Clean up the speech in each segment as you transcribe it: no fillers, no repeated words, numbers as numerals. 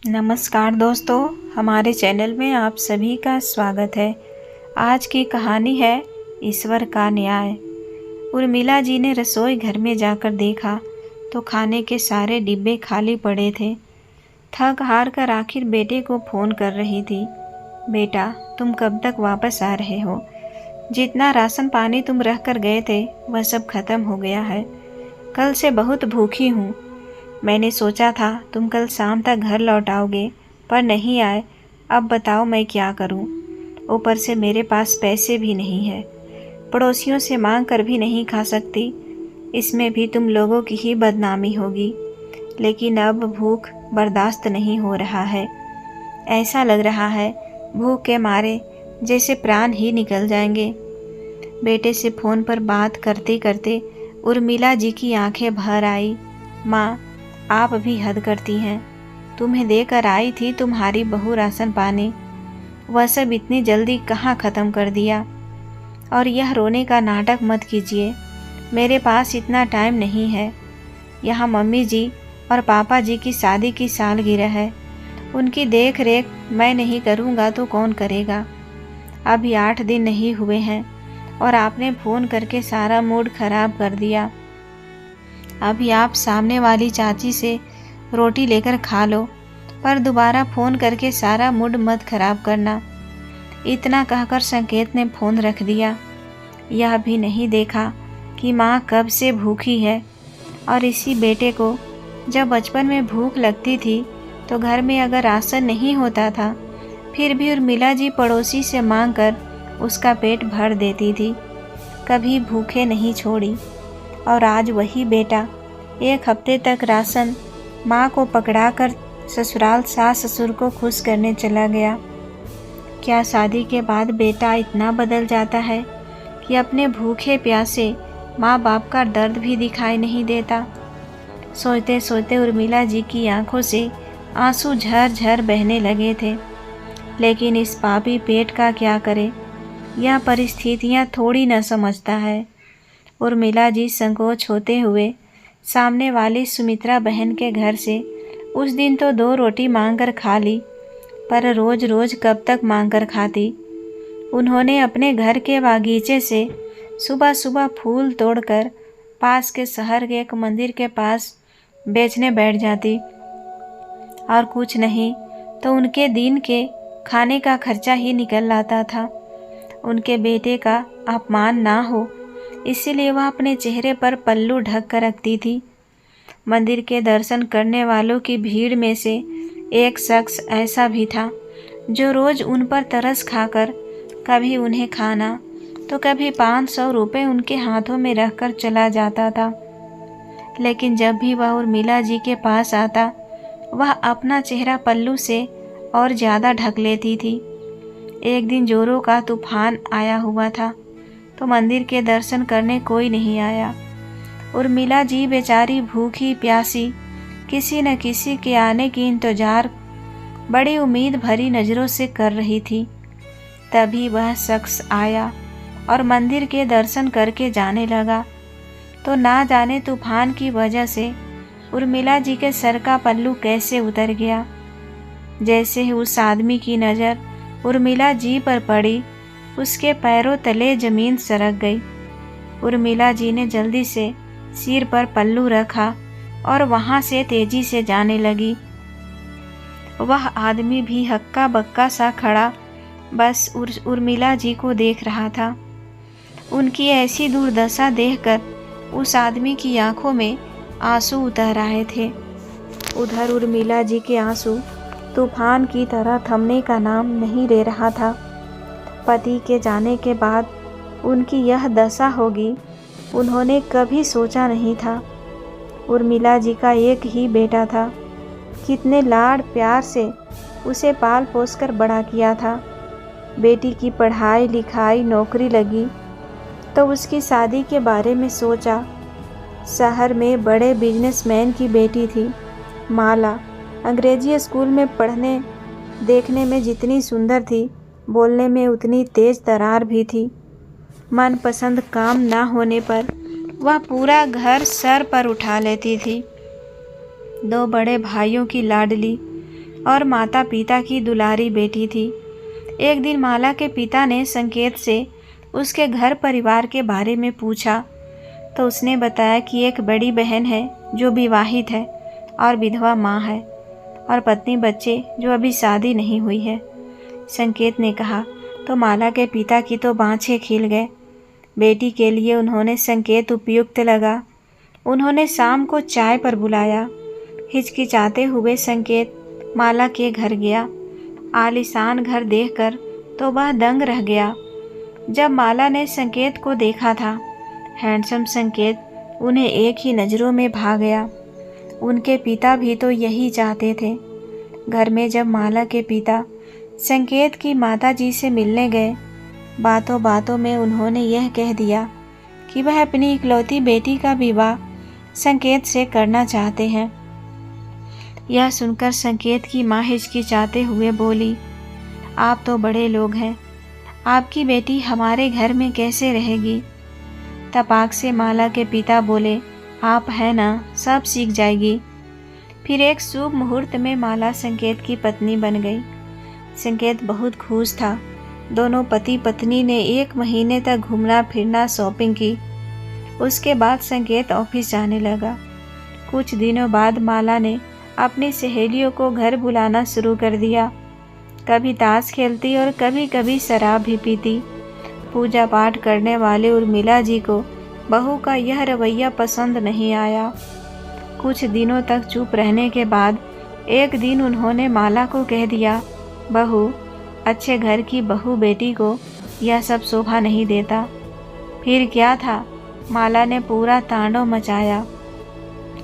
नमस्कार दोस्तों, हमारे चैनल में आप सभी का स्वागत है। आज की कहानी है ईश्वर का न्याय। उर्मिला जी ने रसोई घर में जाकर देखा तो खाने के सारे डिब्बे खाली पड़े थे। थक हार कर आखिर बेटे को फ़ोन कर रही थी। बेटा, तुम कब तक वापस आ रहे हो? जितना राशन पानी तुम रख कर गए थे वह सब खत्म हो गया है। कल से बहुत भूखी हूँ। मैंने सोचा था तुम कल शाम तक घर लौट आओगे, पर नहीं आए। अब बताओ मैं क्या करूं? ऊपर से मेरे पास पैसे भी नहीं है। पड़ोसियों से मांग कर भी नहीं खा सकती। इसमें भी तुम लोगों की ही बदनामी होगी। लेकिन अब भूख बर्दाश्त नहीं हो रहा है। ऐसा लग रहा है भूख के मारे जैसे प्राण ही निकल जाएंगे। बेटे से फ़ोन पर बात करते करते उर्मिला जी की आंखें भर आई। माँ, आप भी हद करती हैं। तुम्हें देकर आई थी तुम्हारी बहू राशन पानी, वह सब इतनी जल्दी कहाँ ख़त्म कर दिया। और यह रोने का नाटक मत कीजिए, मेरे पास इतना टाइम नहीं है। यहाँ मम्मी जी और पापा जी की शादी की सालगिरह है, उनकी देख रेख मैं नहीं करूँगा तो कौन करेगा? अभी 8 दिन नहीं हुए हैं और आपने फ़ोन करके सारा मूड ख़राब कर दिया। अभी आप सामने वाली चाची से रोटी लेकर खा लो, पर दोबारा फ़ोन करके सारा मूड मत खराब करना। इतना कहकर संकेत ने फ़ोन रख दिया। यह भी नहीं देखा कि माँ कब से भूखी है। और इसी बेटे को जब बचपन में भूख लगती थी तो घर में अगर राशन नहीं होता था, फिर भी उर्मिला जी पड़ोसी से मांग कर उसका पेट भर देती थी, कभी भूखे नहीं छोड़ी। और आज वही बेटा 1 हफ्ते तक राशन माँ को पकड़ाकर ससुराल सास ससुर को खुश करने चला गया। क्या शादी के बाद बेटा इतना बदल जाता है कि अपने भूखे प्यासे माँ बाप का दर्द भी दिखाई नहीं देता? सोचते सोचते उर्मिला जी की आंखों से आंसू झरझर बहने लगे थे। लेकिन इस पापी पेट का क्या करे? यह परिस्थितियाँ थोड़ी न समझता है। उर्मिला जी संकोच होते हुए सामने वाली सुमित्रा बहन के घर से उस दिन तो 2 रोटी मांगकर खा ली, पर रोज़ रोज़ कब तक मांगकर खाती? उन्होंने अपने घर के बागीचे से सुबह सुबह फूल तोड़कर पास के शहर के एक मंदिर के पास बेचने बैठ जाती, और कुछ नहीं तो उनके दिन के खाने का खर्चा ही निकल आता था। उनके बेटे का अपमान ना हो इसीलिए वह अपने चेहरे पर पल्लू ढक कर रखती थी। मंदिर के दर्शन करने वालों की भीड़ में से एक शख्स ऐसा भी था जो रोज़ उन पर तरस खाकर कभी उन्हें खाना तो कभी 500 रुपये उनके हाथों में रखकर चला जाता था। लेकिन जब भी वह उर्मिला जी के पास आता, वह अपना चेहरा पल्लू से और ज़्यादा ढक लेती थी। एक दिन जोरों का तूफान आया हुआ था तो मंदिर के दर्शन करने कोई नहीं आया। उर्मिला जी बेचारी भूखी प्यासी किसी न किसी के आने की इंतजार बड़ी उम्मीद भरी नज़रों से कर रही थी। तभी वह शख्स आया और मंदिर के दर्शन करके जाने लगा। तो ना जाने तूफान की वजह से उर्मिला जी के सर का पल्लू कैसे उतर गया। जैसे ही उस आदमी की नज़र उर्मिला जी पर पड़ी, उसके पैरों तले ज़मीन सरक गई। उर्मिला जी ने जल्दी से सिर पर पल्लू रखा और वहाँ से तेजी से जाने लगी। वह आदमी भी हक्का बक्का सा खड़ा बस उर्मिला जी को देख रहा था। उनकी ऐसी दुर्दशा देखकर उस आदमी की आंखों में आंसू उतर आए थे। उधर उर्मिला जी के आंसू तूफान की तरह थमने का नाम नहीं ले रहा था। पति के जाने के बाद उनकी यह दशा होगी, उन्होंने कभी सोचा नहीं था। उर्मिला जी का एक ही बेटा था, कितने लाड़ प्यार से उसे पाल पोस कर बड़ा किया था। बेटी की पढ़ाई लिखाई नौकरी लगी तो उसकी शादी के बारे में सोचा। शहर में बड़े बिजनेसमैन की बेटी थी माला। अंग्रेजी स्कूल में पढ़ने देखने में जितनी सुंदर थी, बोलने में उतनी तेज तरार भी थी। मनपसंद काम ना होने पर वह पूरा घर सर पर उठा लेती थी। 2 बड़े भाइयों की लाडली और माता पिता की दुलारी बेटी थी। एक दिन माला के पिता ने संकेत से उसके घर परिवार के बारे में पूछा तो उसने बताया कि एक बड़ी बहन है जो विवाहित है और विधवा माँ है, और पत्नी बच्चे जो अभी शादी नहीं हुई है। संकेत ने कहा तो माला के पिता की तो बाँछें खिल गए। बेटी के लिए उन्होंने संकेत उपयुक्त लगा। उन्होंने शाम को चाय पर बुलाया। हिचकिचाते हुए संकेत माला के घर गया। आलीशान घर देखकर तो वह दंग रह गया। जब माला ने संकेत को देखा था, हैंडसम संकेत उन्हें एक ही नज़रों में भा गया। उनके पिता भी तो यही चाहते थे। घर में जब माला के पिता संकेत की माताजी से मिलने गए, बातों बातों में उन्होंने यह कह दिया कि वह अपनी इकलौती बेटी का विवाह संकेत से करना चाहते हैं। यह सुनकर संकेत की माँ हिचकिचाते हुए बोली, आप तो बड़े लोग हैं, आपकी बेटी हमारे घर में कैसे रहेगी। तपाक से माला के पिता बोले, आप है ना, सब सीख जाएगी। फिर एक शुभ मुहूर्त में माला संकेत की पत्नी बन गई। संकेत बहुत खुश था। दोनों पति पत्नी ने 1 महीने तक घूमना फिरना, शॉपिंग की। उसके बाद संकेत ऑफिस जाने लगा। कुछ दिनों बाद माला ने अपनी सहेलियों को घर बुलाना शुरू कर दिया। कभी ताश खेलती और कभी कभी शराब भी पीती। पूजा पाठ करने वाले उर्मिला जी को बहू का यह रवैया पसंद नहीं आया। कुछ दिनों तक चुप रहने के बाद एक दिन उन्होंने माला को कह दिया, बहू, अच्छे घर की बहू बेटी को यह सब शोभा नहीं देता। फिर क्या था, माला ने पूरा तांडव मचाया।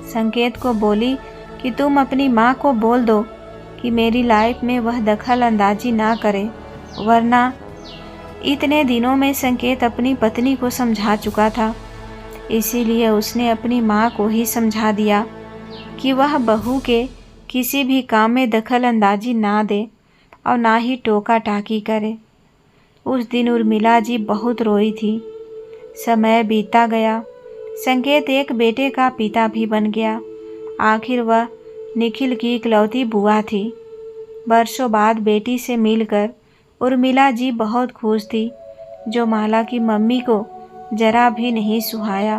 संकेत को बोली कि तुम अपनी माँ को बोल दो कि मेरी लाइफ में वह दखल अंदाजी ना करे, वरना। इतने दिनों में संकेत अपनी पत्नी को समझा चुका था, इसीलिए उसने अपनी माँ को ही समझा दिया कि वह बहू के किसी भी काम में दखल अंदाजी ना दे और ना ही टोका टाकी करे। उस दिन उर्मिला जी बहुत रोई थी। समय बीता गया। संकेत एक बेटे का पिता भी बन गया। आखिर वह निखिल की इकलौती बुआ थी। वर्षों बाद बेटी से मिलकर उर्मिला जी बहुत खुश थी, जो माला की मम्मी को जरा भी नहीं सुहाया।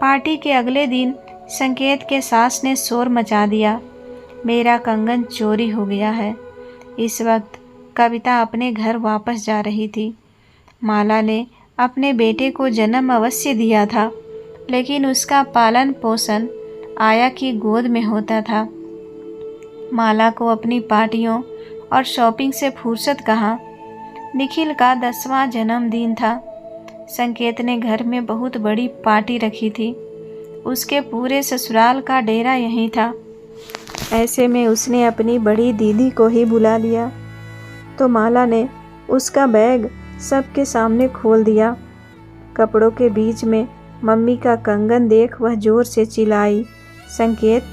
पार्टी के अगले दिन संकेत के सास ने शोर मचा दिया, मेरा कंगन चोरी हो गया है। इस वक्त कविता अपने घर वापस जा रही थी। माला ने अपने बेटे को जन्म अवश्य दिया था, लेकिन उसका पालन पोषण आया की गोद में होता था। माला को अपनी पार्टियों और शॉपिंग से फुर्सत कहाँ। निखिल का 10वां जन्मदिन था। संकेत ने घर में बहुत बड़ी पार्टी रखी थी। उसके पूरे ससुराल का डेरा यहीं था। ऐसे में उसने अपनी बड़ी दीदी को ही बुला लिया। तो माला ने उसका बैग सबके सामने खोल दिया। कपड़ों के बीच में मम्मी का कंगन देख वह जोर से चिल्लाई, संकेत,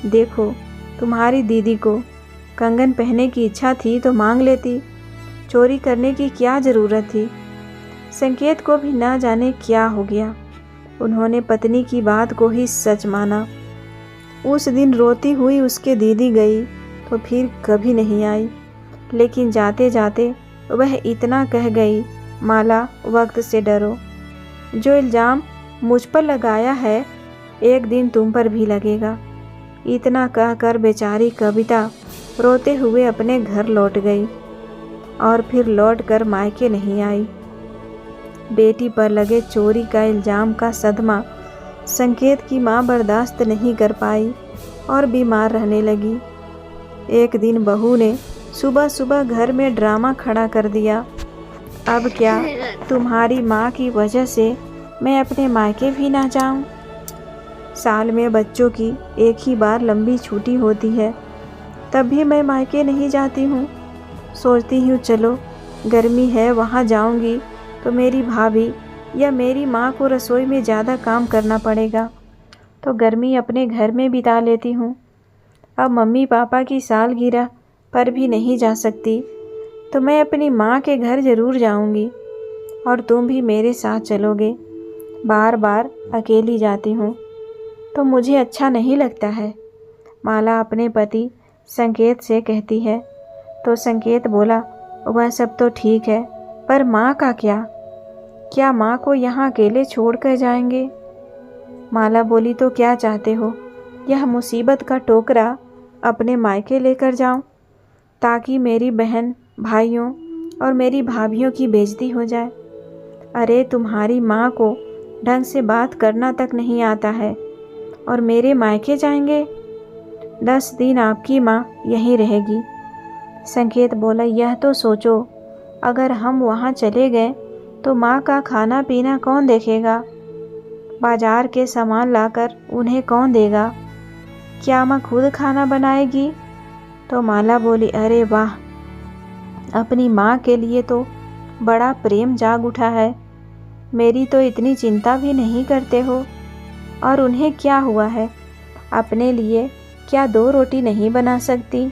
देखो, तुम्हारी दीदी को कंगन पहनने की इच्छा थी तो मांग लेती, चोरी करने की क्या ज़रूरत थी। संकेत को भी ना जाने क्या हो गया। उन्होंने पत्नी की बात को ही सच माना। उस दिन रोती हुई उसके दीदी गई तो फिर कभी नहीं आई, लेकिन जाते जाते वह इतना कह गई, माला, वक्त से डरो। जो इल्ज़ाम मुझ पर लगाया है एक दिन तुम पर भी लगेगा। इतना कहकर बेचारी कविता रोते हुए अपने घर लौट गई और फिर लौट कर मायके नहीं आई। बेटी पर लगे चोरी का इल्ज़ाम का सदमा संकेत की माँ बर्दाश्त नहीं कर पाई और बीमार रहने लगी। एक दिन बहू ने सुबह सुबह घर में ड्रामा खड़ा कर दिया। अब क्या तुम्हारी माँ की वजह से मैं अपने मायके भी ना जाऊं? साल में बच्चों की एक ही बार लंबी छुट्टी होती है, तब भी मैं मायके नहीं जाती हूँ। सोचती हूँ चलो गर्मी है वहाँ जाऊँगी तो मेरी भाभी या मेरी माँ को रसोई में ज़्यादा काम करना पड़ेगा, तो गर्मी अपने घर में बिता लेती हूँ। अब मम्मी पापा की सालगिरह पर भी नहीं जा सकती, तो मैं अपनी माँ के घर ज़रूर जाऊँगी और तुम भी मेरे साथ चलोगे। बार बार अकेली जाती हूँ तो मुझे अच्छा नहीं लगता है। माला अपने पति संकेत से कहती है। तो संकेत बोला, वह सब तो ठीक है, पर माँ का क्या माँ को यहाँ अकेले छोड़ कर जाएंगे? माला बोली, तो क्या चाहते हो, यह मुसीबत का टोकरा अपने मायके लेकर जाऊं, ताकि मेरी बहन भाइयों और मेरी भाभियों की बेइज्जती हो जाए? अरे तुम्हारी माँ को ढंग से बात करना तक नहीं आता है और मेरे मायके जाएंगे? 10 दिन आपकी माँ यहीं रहेगी। संकेत बोला, यह तो सोचो, अगर हम वहाँ चले गए तो माँ का खाना पीना कौन देखेगा? बाजार के सामान लाकर उन्हें कौन देगा? क्या माँ खुद खाना बनाएगी? तो माला बोली, अरे वाह, अपनी माँ के लिए तो बड़ा प्रेम जाग उठा है। मेरी तो इतनी चिंता भी नहीं करते हो। और उन्हें क्या हुआ है? अपने लिए क्या 2 रोटी नहीं बना सकती?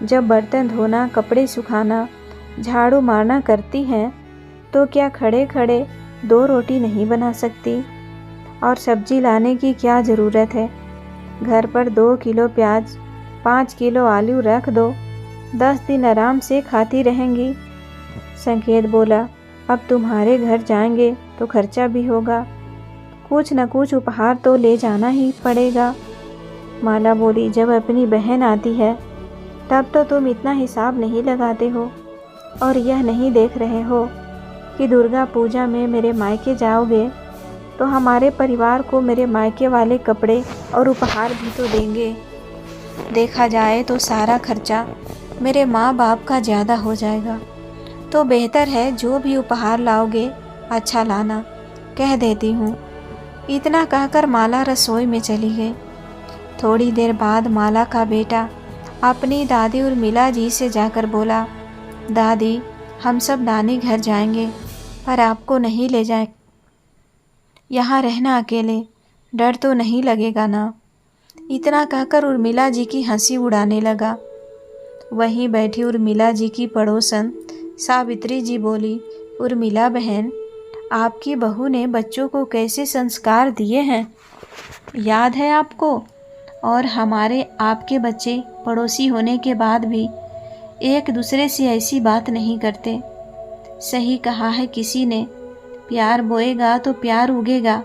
जब बर्तन धोना, कपड़े सुखाना, झाड़ू मारना करती हैं, तो क्या खड़े खड़े 2 रोटी नहीं बना सकती? और सब्जी लाने की क्या ज़रूरत है? घर पर 2 किलो प्याज, 5 किलो आलू रख दो, 10 दिन आराम से खाती रहेंगी। संकेत बोला, अब तुम्हारे घर जाएंगे तो खर्चा भी होगा, कुछ न कुछ उपहार तो ले जाना ही पड़ेगा। माला बोली, जब अपनी बहन आती है तब तो तुम इतना हिसाब नहीं लगाते हो और यह नहीं देख रहे हो कि दुर्गा पूजा में मेरे मायके जाओगे तो हमारे परिवार को मेरे मायके वाले कपड़े और उपहार भी तो देंगे। देखा जाए तो सारा खर्चा मेरे माँ बाप का ज़्यादा हो जाएगा, तो बेहतर है जो भी उपहार लाओगे अच्छा लाना, कह देती हूँ। इतना कहकर माला रसोई में चली गई। थोड़ी देर बाद माला का बेटा अपनी दादी उर्मिला जी से जाकर बोला, दादी, हम सब नानी घर जाएंगे, पर आपको नहीं ले जाए। यहाँ रहना अकेले, डर तो नहीं लगेगा ना? इतना कहकर उर्मिला जी की हंसी उड़ाने लगा। वहीं बैठी उर्मिला जी की पड़ोसन सावित्री जी बोली, उर्मिला बहन, आपकी बहू ने बच्चों को कैसे संस्कार दिए हैं, याद है आपको? और हमारे आपके बच्चे पड़ोसी होने के बाद भी एक दूसरे से ऐसी बात नहीं करते। सही कहा है किसी ने, प्यार बोएगा तो प्यार उगेगा।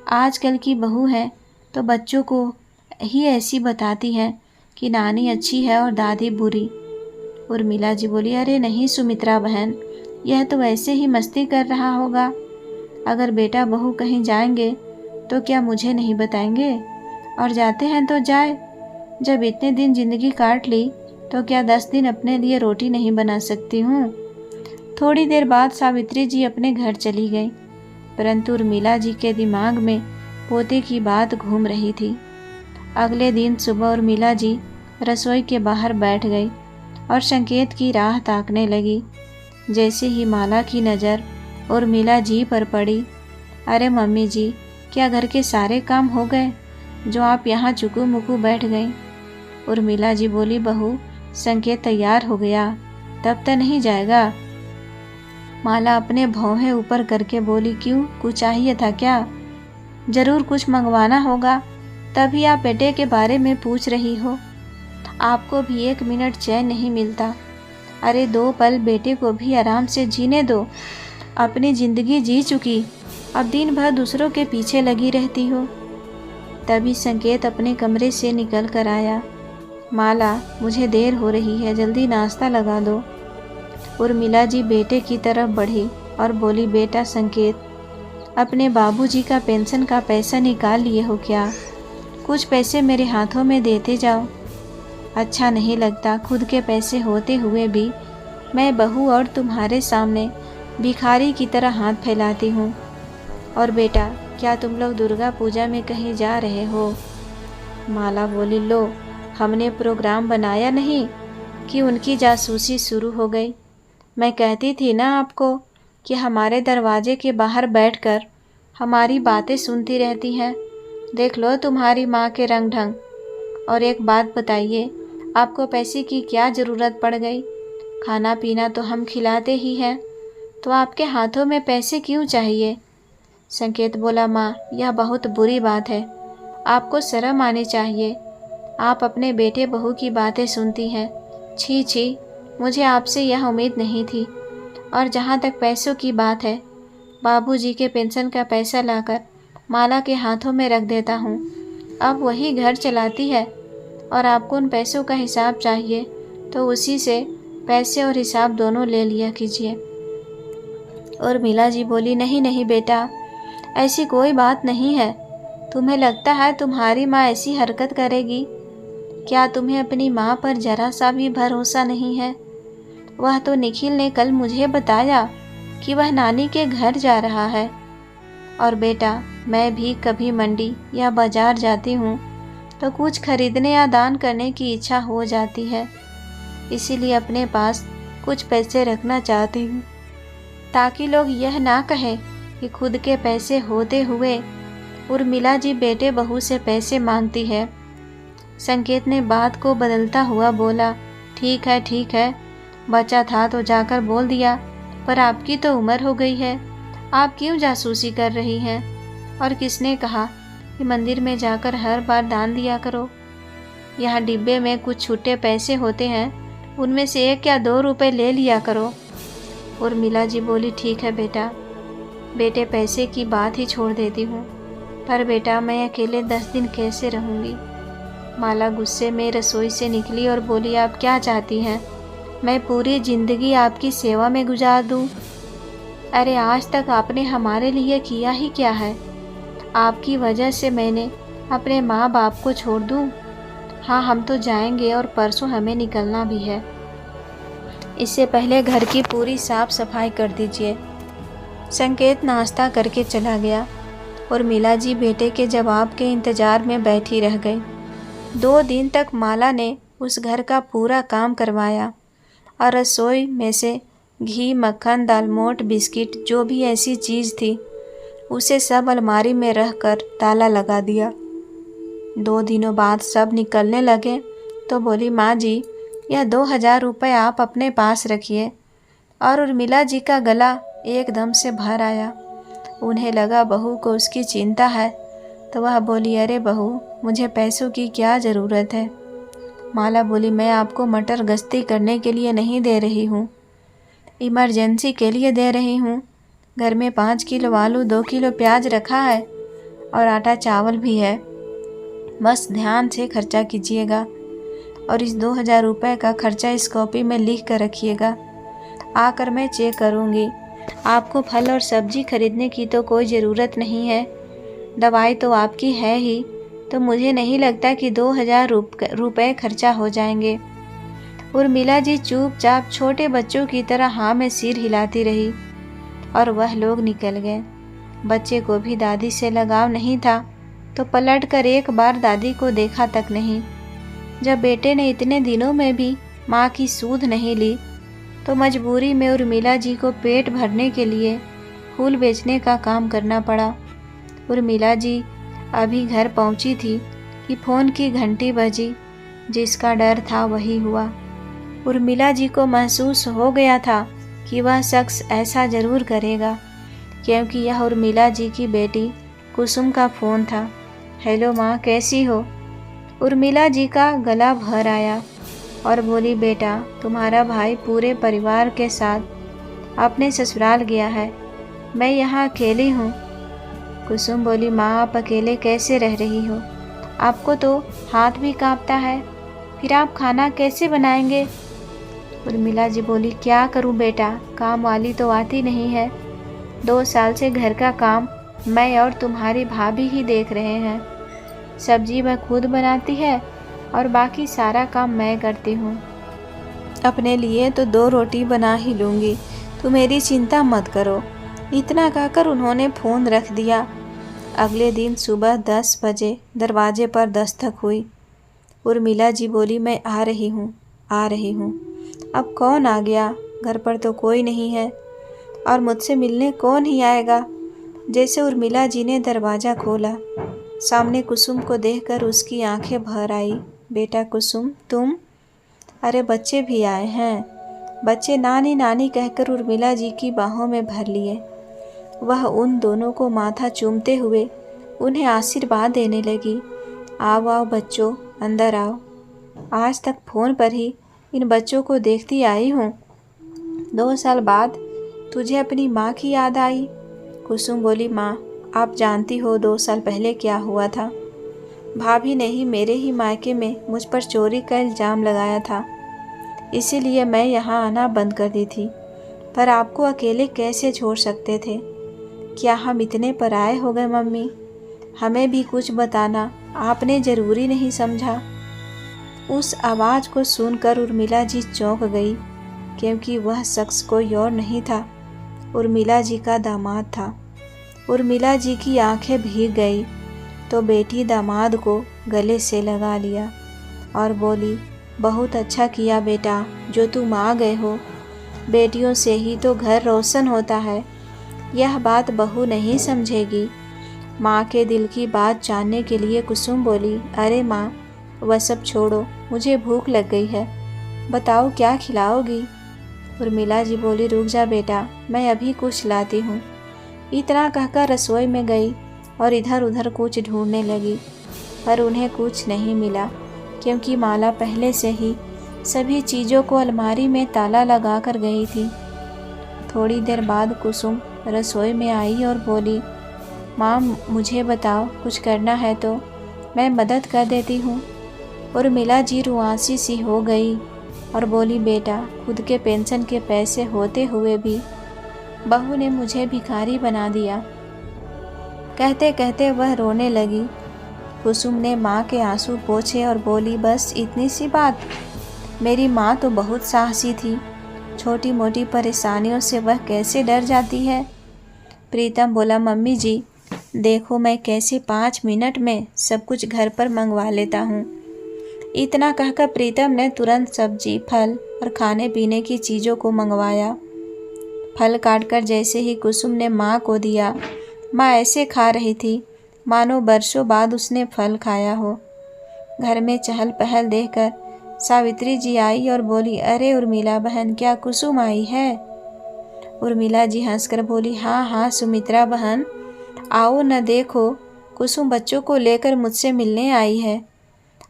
आजकल की बहू है तो बच्चों को ही ऐसी बताती है कि नानी अच्छी है और दादी बुरी। उर्मिला जी बोली, अरे नहीं सुमित्रा बहन, यह तो वैसे ही मस्ती कर रहा होगा। अगर बेटा बहू कहीं जाएंगे तो क्या मुझे नहीं बताएंगे? और जाते हैं तो जाए, जब इतने दिन जिंदगी काट ली तो क्या 10 दिन अपने लिए रोटी नहीं बना सकती हूँ? थोड़ी देर बाद सावित्री जी अपने घर चली गई, परंतु उर्मिला जी के दिमाग में पोते की बात घूम रही थी। अगले दिन सुबह उर्मिला जी रसोई के बाहर बैठ गई और संकेत की राह ताकने लगी। जैसे ही माला की नज़र उर्मिला जी पर पड़ी, अरे मम्मी जी, क्या घर के सारे काम हो गए जो आप यहाँ चुकू मुकू बैठ गई? उर्मिला जी बोली, बहू, संकेत तैयार हो गया, तब तक नहीं जाएगा? माला अपने भौहें ऊपर करके बोली, क्यों, कुछ चाहिए था क्या? जरूर कुछ मंगवाना होगा, तभी आप बेटे के बारे में पूछ रही हो। आपको भी 1 मिनट चैन नहीं मिलता। अरे 2 पल बेटे को भी आराम से जीने दो। अपनी ज़िंदगी जी चुकी, अब दिन भर दूसरों के पीछे लगी रहती हो। तभी संकेत अपने कमरे से निकल कर आया। माला, मुझे देर हो रही है, जल्दी नाश्ता लगा दो। उर्मिला जी बेटे की तरफ बढ़ी और बोली, बेटा संकेत, अपने बाबूजी का पेंशन का पैसा निकाल लिए हो क्या? कुछ पैसे मेरे हाथों में देते जाओ। अच्छा नहीं लगता, खुद के पैसे होते हुए भी मैं बहू और तुम्हारे सामने भिखारी की तरह हाथ फैलाती हूँ। और बेटा, क्या तुम लोग दुर्गा पूजा में कहीं जा रहे हो? माला बोली, लो, हमने प्रोग्राम बनाया नहीं कि उनकी जासूसी शुरू हो गई। मैं कहती थी ना आपको कि हमारे दरवाजे के बाहर बैठकर हमारी बातें सुनती रहती हैं। देख लो तुम्हारी माँ के रंग ढंग। और एक बात बताइए, आपको पैसे की क्या ज़रूरत पड़ गई? खाना पीना तो हम खिलाते ही हैं, तो आपके हाथों में पैसे क्यों चाहिए? संकेत बोला, माँ, यह बहुत बुरी बात है, आपको शर्म आनी चाहिए। आप अपने बेटे बहू की बातें सुनती हैं। छी छी, मुझे आपसे यह उम्मीद नहीं थी। और जहाँ तक पैसों की बात है, बाबूजी के पेंशन का पैसा लाकर माला के हाथों में रख देता हूँ। अब वही घर चलाती है और आपको उन पैसों का हिसाब चाहिए तो उसी से पैसे और हिसाब दोनों ले लिया कीजिए। और मीला जी बोली, नहीं नहीं बेटा, ऐसी कोई बात नहीं है। तुम्हें लगता है तुम्हारी माँ ऐसी हरकत करेगी? क्या तुम्हें अपनी माँ पर जरा सा भी भरोसा नहीं है? वह तो निखिल ने कल मुझे बताया कि वह नानी के घर जा रहा है। और बेटा, मैं भी कभी मंडी या बाजार जाती हूँ तो कुछ खरीदने या दान करने की इच्छा हो जाती है, इसीलिए अपने पास कुछ पैसे रखना चाहती हूँ, ताकि लोग यह ना कहें कि खुद के पैसे होते हुए उर्मिला जी बेटे बहू से पैसे मांगती है। संकेत ने बात को बदलता हुआ बोला, ठीक है, बचा था तो जाकर बोल दिया, पर आपकी तो उम्र हो गई है, आप क्यों जासूसी कर रही हैं? और किसने कहा कि मंदिर में जाकर हर बार दान दिया करो? यहाँ डिब्बे में कुछ छूटे पैसे होते हैं, उनमें से 1 या 2 रुपए ले लिया करो। उर्मिला जी बोली, ठीक है बेटा, बेटे पैसे की बात ही छोड़ देती हूँ, पर बेटा मैं अकेले 10 दिन कैसे रहूँगी? माला गुस्से में रसोई से निकली और बोली, आप क्या चाहती हैं? मैं पूरी ज़िंदगी आपकी सेवा में गुजार दूँ? अरे आज तक आपने हमारे लिए किया ही क्या है? आपकी वजह से मैंने अपने माँ बाप को छोड़ दूँ? हाँ, हम तो जाएंगे और परसों हमें निकलना भी है। इससे पहले घर की पूरी साफ सफाई कर दीजिए। संकेत नाश्ता करके चला गया और मीला जी बेटे के जवाब के इंतज़ार में बैठी रह गई। 2 दिन तक माला ने उस घर का पूरा काम करवाया और रसोई में से घी, मक्खन, दालमोट, बिस्किट, जो भी ऐसी चीज़ थी उसे सब अलमारी में रख कर ताला लगा दिया। 2 दिनों बाद सब निकलने लगे तो बोली, माँ जी, यह 2000 रुपये आप अपने पास रखिए। और उर्मिला जी का गला एकदम से भर आया। उन्हें लगा बहू को उसकी चिंता है, तो वह बोली, अरे बहू, मुझे पैसों की क्या ज़रूरत है? माला बोली, मैं आपको मटर गश्ती करने के लिए नहीं दे रही हूँ, इमरजेंसी के लिए दे रही हूँ। घर में 5 किलो आलू, 2 किलो प्याज रखा है और आटा चावल भी है, बस ध्यान से खर्चा कीजिएगा। और इस 2000 रुपये का खर्चा इस कॉपी में लिख कर रखिएगा, आकर मैं चेक करूँगी। आपको फल और सब्जी खरीदने की तो कोई ज़रूरत नहीं है, दवाई तो आपकी है ही, तो मुझे नहीं लगता कि 2000 रुपये खर्चा हो जाएंगे। उर्मिला जी चुपचाप छोटे बच्चों की तरह हाँ में सिर हिलाती रही और वह लोग निकल गए। बच्चे को भी दादी से लगाव नहीं था, तो पलट कर एक बार दादी को देखा तक नहीं। जब बेटे ने इतने दिनों में भी माँ की सूध नहीं ली, तो मजबूरी में उर्मिला जी को पेट भरने के लिए फूल बेचने का काम करना पड़ा। उर्मिला जी अभी घर पहुँची थी कि फ़ोन की घंटी बजी। जिसका डर था वही हुआ। उर्मिला जी को महसूस हो गया था कि वह शख्स ऐसा ज़रूर करेगा, क्योंकि यह उर्मिला जी की बेटी कुसुम का फ़ोन था। हेलो माँ, कैसी हो? उर्मिला जी का गला भर आया और बोली, बेटा, तुम्हारा भाई पूरे परिवार के साथ अपने ससुराल गया है, मैं यहाँ अकेली हूँ। कुसुम बोली, माँ, आप अकेले कैसे रह रही हो? आपको तो हाथ भी कांपता है, फिर आप खाना कैसे बनाएंगे? उर्मिला जी बोली, क्या करूँ बेटा, काम वाली तो आती नहीं है। 2 साल से घर का काम मैं और तुम्हारी भाभी ही देख रहे हैं। सब्जी वह खुद बनाती है और बाकी सारा काम मैं करती हूँ। अपने लिए तो 2 रोटी बना ही लूँगी, तो मेरी चिंता मत करो। इतना कहकर उन्होंने फ़ोन रख दिया। अगले दिन सुबह 10 बजे दरवाजे पर दस्तक हुई। उर्मिला जी बोली, मैं आ रही हूँ। अब कौन आ गया? घर पर तो कोई नहीं है और मुझसे मिलने कौन ही आएगा? जैसे उर्मिला जी ने दरवाज़ा खोला, सामने कुसुम को देखकर उसकी आंखें भर आई। बेटा कुसुम, तुम? अरे बच्चे भी आए हैं। बच्चे नानी नानी कहकर उर्मिला जी की बाहों में भर लिए। वह उन दोनों को माथा चूमते हुए उन्हें आशीर्वाद देने लगी। आओ आओ बच्चों, अंदर आओ। आज तक फ़ोन पर ही इन बच्चों को देखती आई हूँ। 2 साल बाद तुझे अपनी माँ की याद आई। कुसुम बोली, माँ आप जानती हो 2 साल पहले क्या हुआ था। भाभी ने ही मेरे ही मायके में मुझ पर चोरी का इल्ज़ाम लगाया था, इसीलिए मैं यहाँ आना बंद कर दी थी। पर आपको अकेले कैसे छोड़ सकते थे? क्या हम इतने पराए हो गए मम्मी? हमें भी कुछ बताना आपने ज़रूरी नहीं समझा? उस आवाज़ को सुनकर उर्मिला जी चौंक गई, क्योंकि वह शख्स कोई और नहीं था, उर्मिला जी का दामाद था। उर्मिला जी की आंखें भीग गई तो बेटी दामाद को गले से लगा लिया और बोली, बहुत अच्छा किया बेटा जो तुम आ गए हो। बेटियों से ही तो घर रोशन होता है। यह बात बहू नहीं समझेगी। माँ के दिल की बात जानने के लिए कुसुम बोली, अरे माँ वह सब छोड़ो, मुझे भूख लग गई है, बताओ क्या खिलाओगी? उर्मिला जी बोली, रुक जा बेटा, मैं अभी कुछ लाती हूँ। इतना कहकर रसोई में गई और इधर उधर कुछ ढूंढने लगी, पर उन्हें कुछ नहीं मिला, क्योंकि माला पहले से ही सभी चीज़ों को अलमारी में ताला लगा कर गई थी। थोड़ी देर बाद कुसुम रसोई में आई और बोली, माँ मुझे बताओ, कुछ करना है तो मैं मदद कर देती हूँ। उर्मिला जी रुआंसी सी हो गई और बोली, बेटा खुद के पेंशन के पैसे होते हुए भी बहू ने मुझे भिखारी बना दिया। कहते कहते वह रोने लगी। कुसुम ने माँ के आंसू पोंछे और बोली, बस इतनी सी बात? मेरी माँ तो बहुत साहसी थी, छोटी मोटी परेशानियों से वह कैसे डर जाती है। प्रीतम बोला, मम्मी जी देखो मैं कैसे 5 मिनट में सब कुछ घर पर मंगवा लेता हूँ। इतना कहकर प्रीतम ने तुरंत सब्जी, फल और खाने पीने की चीज़ों को मंगवाया। फल काटकर जैसे ही कुसुम ने माँ को दिया, माँ ऐसे खा रही थी मानो बरसों बाद उसने फल खाया हो। घर में चहल पहल देखकर सावित्री जी आई और बोली, अरे उर्मिला बहन, क्या कुसुम आई है? उर्मिला जी हंसकर बोली, हाँ हाँ सुमित्रा बहन, आओ न, देखो कुसुम बच्चों को लेकर मुझसे मिलने आई है।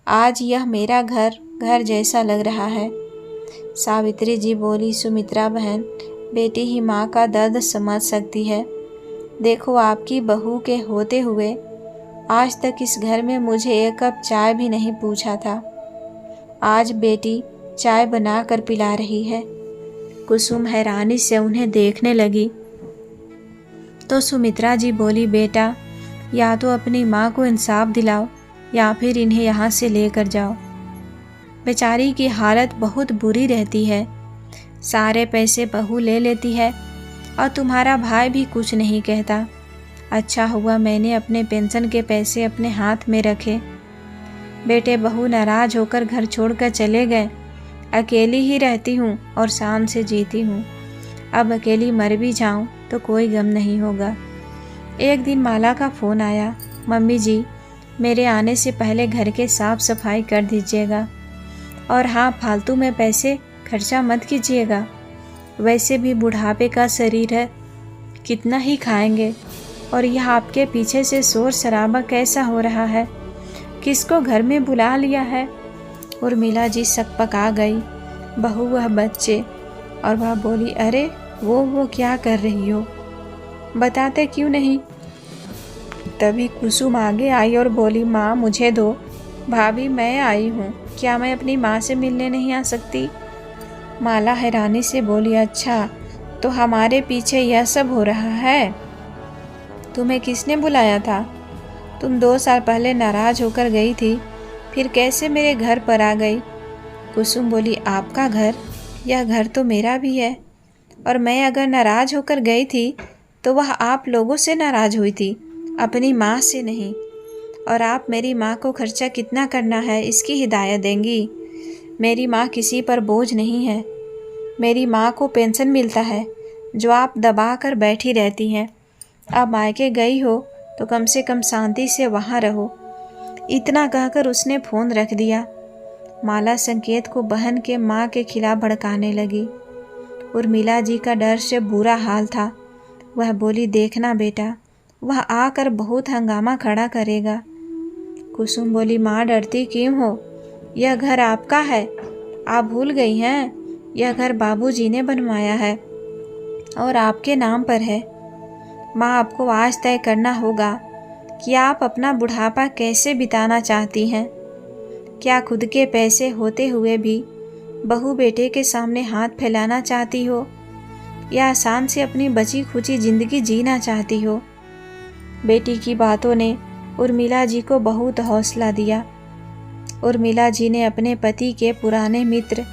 आज यह मेरा घर घर जैसा लग रहा है। सावित्री जी बोली, सुमित्रा बहन, बेटी ही माँ का दर्द समझ सकती है। देखो आपकी बहू के होते हुए आज तक इस घर में मुझे 1 कप चाय भी नहीं पूछा था। आज बेटी चाय बना कर पिला रही है। कुसुम हैरानी से उन्हें देखने लगी तो सुमित्रा जी बोली, बेटा या तो अपनी माँ को इंसाफ दिलाओ या फिर इन्हें यहाँ से लेकर जाओ। बेचारी की हालत बहुत बुरी रहती है, सारे पैसे बहू ले लेती है और तुम्हारा भाई भी कुछ नहीं कहता। अच्छा हुआ मैंने अपने पेंशन के पैसे अपने हाथ में रखे। बेटे बहू नाराज होकर घर छोड़कर चले गए। अकेली ही रहती हूँ और शान से जीती हूँ। अब अकेली मर भी जाऊँ तो कोई गम नहीं होगा। एक दिन माला का फ़ोन आया, मम्मी जी मेरे आने से पहले घर के साफ सफाई कर दीजिएगा, और हाँ फालतू में पैसे खर्चा मत कीजिएगा। वैसे भी बुढ़ापे का शरीर है, कितना ही खाएंगे, और यह आपके पीछे से शोर शराबा कैसा हो रहा है? किसको घर में बुला लिया है? उर्मिला जी सकपका गई, बहू वह बच्चे, और वह बोली, अरे वो क्या कर रही हो, बताते क्यों नहीं? तभी कुसुम आगे आई और बोली, माँ मुझे दो। भाभी मैं आई हूँ, क्या मैं अपनी माँ से मिलने नहीं आ सकती? माला हैरानी से बोली, अच्छा तो हमारे पीछे यह सब हो रहा है? तुम्हें किसने बुलाया था? तुम 2 साल पहले नाराज होकर गई थी, फिर कैसे मेरे घर पर आ गई? कुसुम बोली, आपका घर? यह घर तो मेरा भी है, और मैं अगर नाराज होकर गई थी तो वह आप लोगों से नाराज हुई थी, अपनी माँ से नहीं। और आप मेरी माँ को खर्चा कितना करना है इसकी हिदायत देंगी? मेरी माँ किसी पर बोझ नहीं है। मेरी माँ को पेंशन मिलता है जो आप दबा कर बैठी रहती हैं। अब मायके गई हो तो कम से कम शांति से वहाँ रहो। इतना कहकर उसने फ़ोन रख दिया। माला संकेत को बहन के माँ के खिलाफ भड़काने लगी। उर्मिला जी का डर से बुरा हाल था। वह बोली, देखना बेटा, वह आकर बहुत हंगामा खड़ा करेगा। कुसुम बोली, माँ डरती क्यों हो? यह घर आपका है, आप भूल गई हैं? यह घर बाबूजी ने बनवाया है और आपके नाम पर है। माँ, आपको आज तय करना होगा कि आप अपना बुढ़ापा कैसे बिताना चाहती हैं। क्या खुद के पैसे होते हुए भी बहू बेटे के सामने हाथ फैलाना चाहती हो, या आसान से अपनी बची खुची जिंदगी जीना चाहती हो? बेटी की बातों ने उर्मिला जी को बहुत हौसला दिया। उर्मिला जी ने अपने पति के पुराने मित्र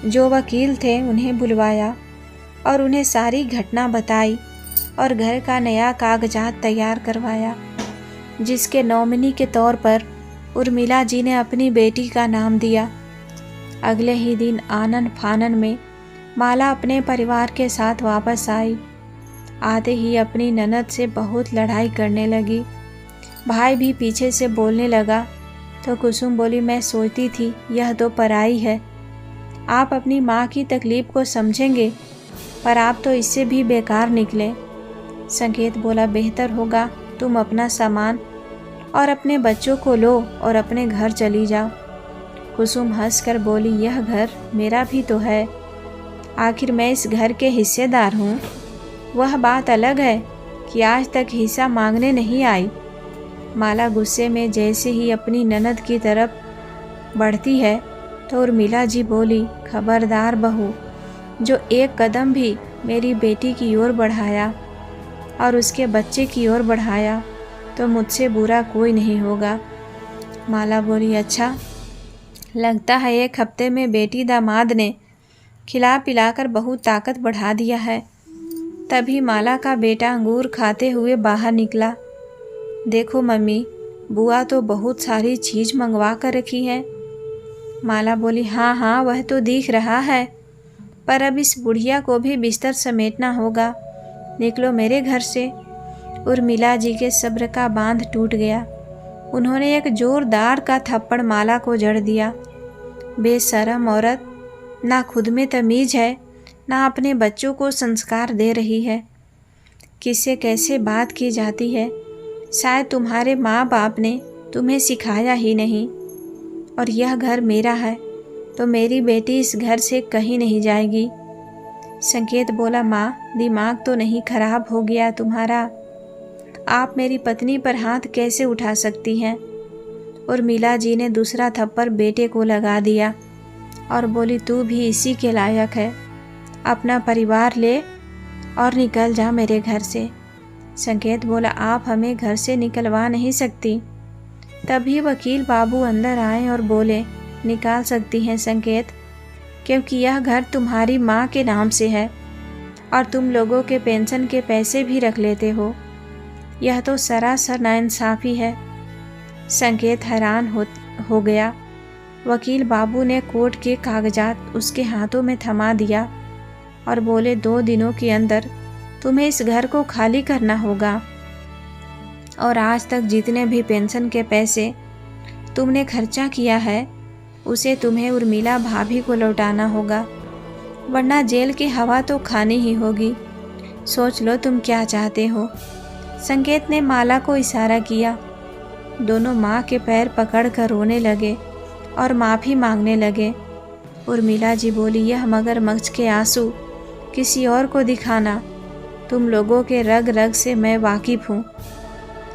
जो वकील थे उन्हें बुलवाया और उन्हें सारी घटना बताई और घर का नया कागजात तैयार करवाया, जिसके नॉमिनी के तौर पर उर्मिला जी ने अपनी बेटी का नाम दिया। अगले ही दिन आनन फानन में माला अपने परिवार के साथ वापस आई। आते ही अपनी ननद से बहुत लड़ाई करने लगी। भाई भी पीछे से बोलने लगा तो कुसुम बोली, मैं सोचती थी यह तो पराई है। आप अपनी माँ की तकलीफ को समझेंगे, पर आप तो इससे भी बेकार निकले। संकेत बोला, बेहतर होगा तुम अपना सामान और अपने बच्चों को लो और अपने घर चली जाओ। कुसुम हंसकर बोली, यह घर मेरा भी तो है, आखिर मैं इस घर के हिस्सेदार हूँ। वह बात अलग है कि आज तक हिस्सा मांगने नहीं आई। माला गुस्से में जैसे ही अपनी ननद की तरफ बढ़ती है तो उर्मिला जी बोली, खबरदार बहू, जो एक कदम भी मेरी बेटी की ओर बढ़ाया और उसके बच्चे की ओर बढ़ाया तो मुझसे बुरा कोई नहीं होगा। माला बोली, अच्छा, लगता है एक हफ्ते में बेटी दामाद ने खिला पिलाकर बहुत ताकत बढ़ा दिया है। तभी माला का बेटा अंगूर खाते हुए बाहर निकला। देखो मम्मी, बुआ तो बहुत सारी चीज़ मंगवा कर रखी है। माला बोली, हाँ हाँ, वह तो दिख रहा है, पर अब इस बुढ़िया को भी बिस्तर समेटना होगा। निकलो मेरे घर से। उर्मिला जी के सब्र का बांध टूट गया। उन्होंने एक जोरदार का थप्पड़ माला को जड़ दिया। बेशरम औरत, ना खुद में तमीज़ है, ना अपने बच्चों को संस्कार दे रही है। किससे कैसे बात की जाती है, शायद तुम्हारे माँ बाप ने तुम्हें सिखाया ही नहीं। और यह घर मेरा है तो मेरी बेटी इस घर से कहीं नहीं जाएगी। संकेत बोला, माँ, दिमाग तो नहीं खराब हो गया तुम्हारा? आप मेरी पत्नी पर हाथ कैसे उठा सकती हैं? उर्मिला जी ने दूसरा थप्पड़ बेटे को लगा दिया और बोली, तू भी इसी के लायक है। अपना परिवार ले और निकल जा मेरे घर से। संकेत बोला, आप हमें घर से निकलवा नहीं सकती। तभी वकील बाबू अंदर आए और बोले, निकाल सकती हैं संकेत, क्योंकि यह घर तुम्हारी माँ के नाम से है और तुम लोगों के पेंशन के पैसे भी रख लेते हो। यह तो सरासर नाइंसाफ़ी है। संकेत हैरान हो गया। वकील बाबू ने कोर्ट के कागजात उसके हाथों में थमा दिया और बोले, 2 दिनों के अंदर तुम्हें इस घर को खाली करना होगा और आज तक जितने भी पेंशन के पैसे तुमने खर्चा किया है उसे तुम्हें उर्मिला भाभी को लौटाना होगा, वरना जेल की हवा तो खानी ही होगी। सोच लो तुम क्या चाहते हो। संकेत ने माला को इशारा किया। दोनों माँ के पैर पकड़कर रोने लगे और माफ़ी मांगने लगे। उर्मिला जी बोली, यह मगरमच्छ के आंसू किसी और को दिखाना, तुम लोगों के रग रग से मैं वाकिफ़ हूँ।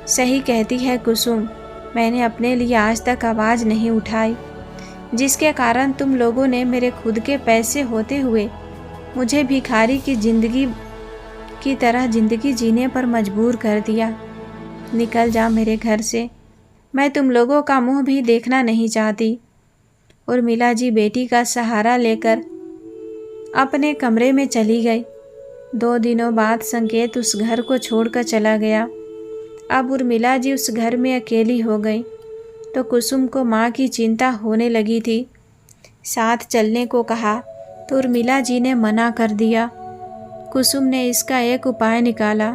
सही कहती है कुसुम, मैंने अपने लिए आज तक आवाज़ नहीं उठाई, जिसके कारण तुम लोगों ने मेरे खुद के पैसे होते हुए मुझे भिखारी की ज़िंदगी की तरह ज़िंदगी जीने पर मजबूर कर दिया। निकल जा मेरे घर से, मैं तुम लोगों का मुंह भी देखना नहीं चाहती। उर्मिला जी बेटी का सहारा लेकर अपने कमरे में चली गई। 2 दिनों बाद संकेत उस घर को छोड़कर चला गया। अब उर्मिला जी उस घर में अकेली हो गई तो कुसुम को माँ की चिंता होने लगी थी। साथ चलने को कहा तो उर्मिला जी ने मना कर दिया। कुसुम ने इसका एक उपाय निकाला।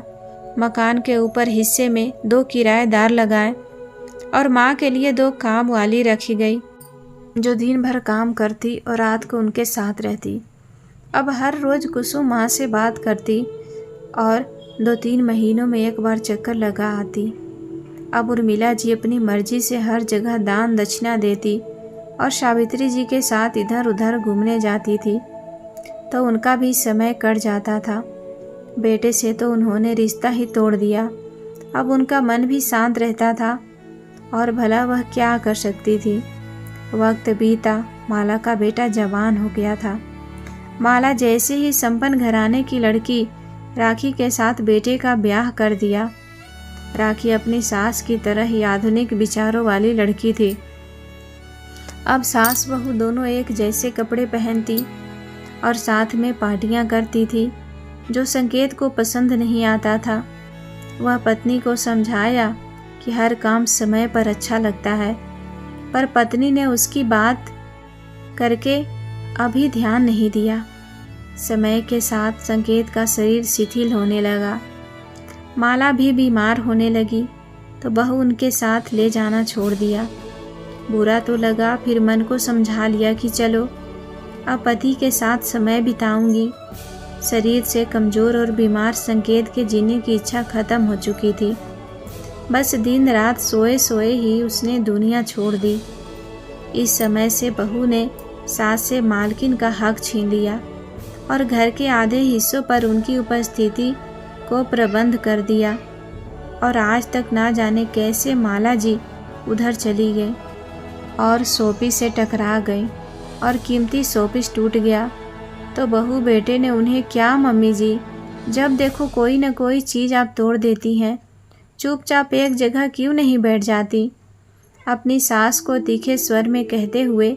मकान के ऊपर हिस्से में 2 किराएदार लगाए और माँ के लिए 2 काम वाली रखी गई, जो दिन भर काम करती और रात को उनके साथ रहती। अब हर रोज़ कुसुम माँ से बात करती और 2-3 महीनों में एक बार चक्कर लगा आती। अब उर्मिला जी अपनी मर्जी से हर जगह दान दक्षिणा देती और सावित्री जी के साथ इधर उधर घूमने जाती थी, तो उनका भी समय कट जाता था। बेटे से तो उन्होंने रिश्ता ही तोड़ दिया। अब उनका मन भी शांत रहता था, और भला वह क्या कर सकती थी। वक्त बीता, माला का बेटा जवान हो गया था। माला जैसे ही संपन्न घराने की लड़की राखी के साथ बेटे का ब्याह कर दिया। राखी अपनी सास की तरह ही आधुनिक विचारों वाली लड़की थी। अब सास बहू दोनों एक जैसे कपड़े पहनती और साथ में पार्टियां करती थी। जो संकेत को पसंद नहीं आता था, वह पत्नी को समझाया कि हर काम समय पर अच्छा लगता है, पर पत्नी ने उसकी बात करके अभी ध्यान नहीं दिया। समय के साथ संकेत का शरीर शिथिल होने लगा। माला भी बीमार होने लगी, तो बहू उनके साथ ले जाना छोड़ दिया। बुरा तो लगा, फिर मन को समझा लिया कि चलो अब पति के साथ समय बिताऊंगी। शरीर से कमज़ोर और बीमार संकेत के जीने की इच्छा खत्म हो चुकी थी। बस दिन रात सोए सोए ही उसने दुनिया छोड़ दी। इस समय से बहू ने सास से मालकिन का हक छीन लिया और घर के आधे हिस्सों पर उनकी उपस्थिति को प्रबंध कर दिया। और आज तक ना जाने कैसे माला जी उधर चली गई और शोपीस से टकरा गई और कीमती शोपीस टूट गया। तो बहू बेटे ने उन्हें, क्या मम्मी जी, जब देखो कोई न कोई चीज़ आप तोड़ देती हैं, चुपचाप एक जगह क्यों नहीं बैठ जाती। अपनी सास को तीखे स्वर में कहते हुए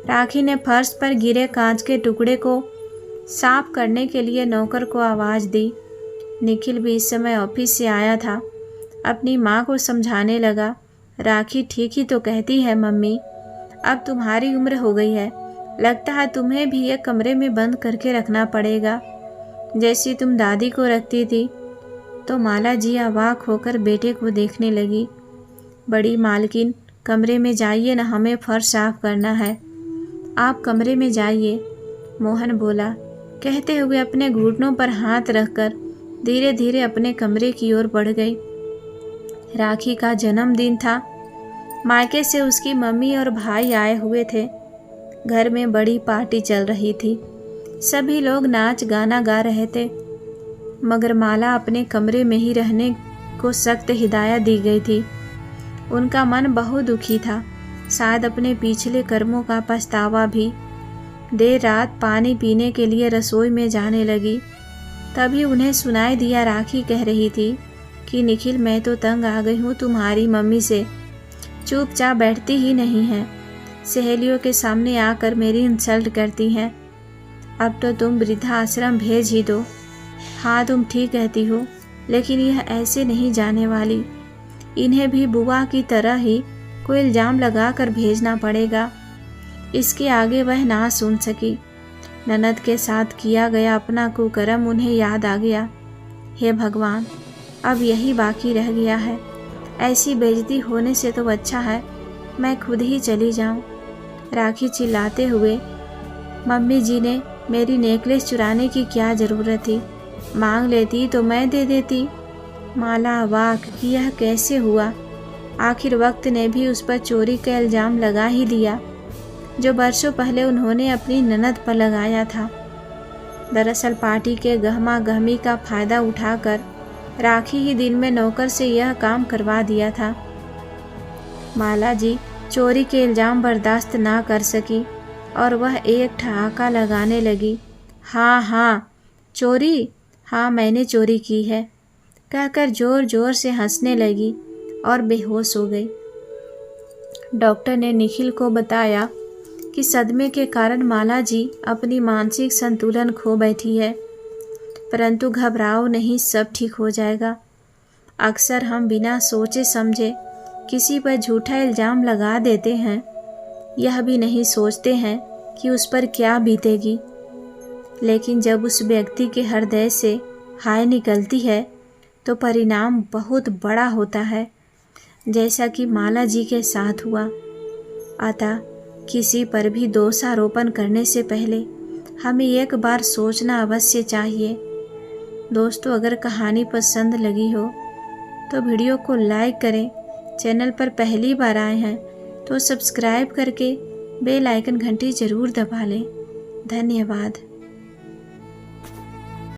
राखी ने फर्श पर गिरे कांच के टुकड़े को साफ करने के लिए नौकर को आवाज़ दी। निखिल भी इस समय ऑफिस से आया था। अपनी माँ को समझाने लगा, राखी ठीक ही तो कहती है मम्मी, अब तुम्हारी उम्र हो गई है, लगता है तुम्हें भी एक कमरे में बंद करके रखना पड़ेगा, जैसी तुम दादी को रखती थी। तो माला जी अवाक होकर बेटे को देखने लगी। बड़ी मालकिन, कमरे में जाइए ना, हमें फर्श साफ करना है। आप कमरे में जाइए, मोहन बोला, कहते हुए अपने घुटनों पर हाथ रखकर धीरे धीरे अपने कमरे की ओर बढ़ गई। राखी का जन्मदिन था। मायके से उसकी मम्मी और भाई आए हुए थे। घर में बड़ी पार्टी चल रही थी। सभी लोग नाच गाना गा रहे थे, मगर माला अपने कमरे में ही रहने को सख्त हिदायत दी गई थी। उनका मन बहुत दुखी था, शायद अपने पिछले कर्मों का पछतावा भी। देर रात पानी पीने के लिए रसोई में जाने लगी, तभी उन्हें सुनाई दिया राखी कह रही थी कि निखिल, मैं तो तंग आ गई हूँ तुम्हारी मम्मी से, चुपचाप बैठती ही नहीं है, सहेलियों के सामने आकर मेरी इंसल्ट करती हैं। अब तो तुम वृद्धाश्रम भेज ही दो। हाँ, तुम ठीक कहती हो, लेकिन यह ऐसे नहीं जाने वाली। इन्हें भी बुआ की तरह ही कोई इल्ज़ाम लगाकर भेजना पड़ेगा। इसके आगे वह ना सुन सकी। ननद के साथ किया गया अपना कुकर्म उन्हें याद आ गया। हे भगवान, अब यही बाकी रह गया है। ऐसी बेइज्जती होने से तो अच्छा है मैं खुद ही चली जाऊं। राखी चिल्लाते हुए, मम्मी जी ने मेरी नेकलेस चुराने की क्या ज़रूरत थी, मांग लेती तो मैं दे देती। माला अवाक कि यह कैसे हुआ। आखिर वक्त ने भी उस पर चोरी का इल्ज़ाम लगा ही दिया, जो बरसों पहले उन्होंने अपनी ननद पर लगाया था। दरअसल पार्टी के गहमा गहमी का फ़ायदा उठाकर राखी ही दिन में नौकर से यह काम करवा दिया था। माला जी चोरी के इल्ज़ाम बर्दाश्त ना कर सकी और वह एक ठहाका लगाने लगी। हाँ हाँ, चोरी, हाँ मैंने चोरी की है, कहकर ज़ोर ज़ोर से हंसने लगी और बेहोश हो गई। डॉक्टर ने निखिल को बताया कि सदमे के कारण माला जी अपनी मानसिक संतुलन खो बैठी है, परंतु घबराओ नहीं, सब ठीक हो जाएगा। अक्सर हम बिना सोचे समझे किसी पर झूठा इल्ज़ाम लगा देते हैं, यह भी नहीं सोचते हैं कि उस पर क्या बीतेगी। लेकिन जब उस व्यक्ति के हृदय से हाय निकलती है तो परिणाम बहुत बड़ा होता है, जैसा कि माला जी के साथ हुआ। अतः किसी पर भी दोषारोपण करने से पहले हमें एक बार सोचना अवश्य चाहिए। दोस्तों, अगर कहानी पसंद लगी हो तो वीडियो को लाइक करें, चैनल पर पहली बार आए हैं तो सब्सक्राइब करके बेल आइकन घंटी ज़रूर दबा लें। धन्यवाद।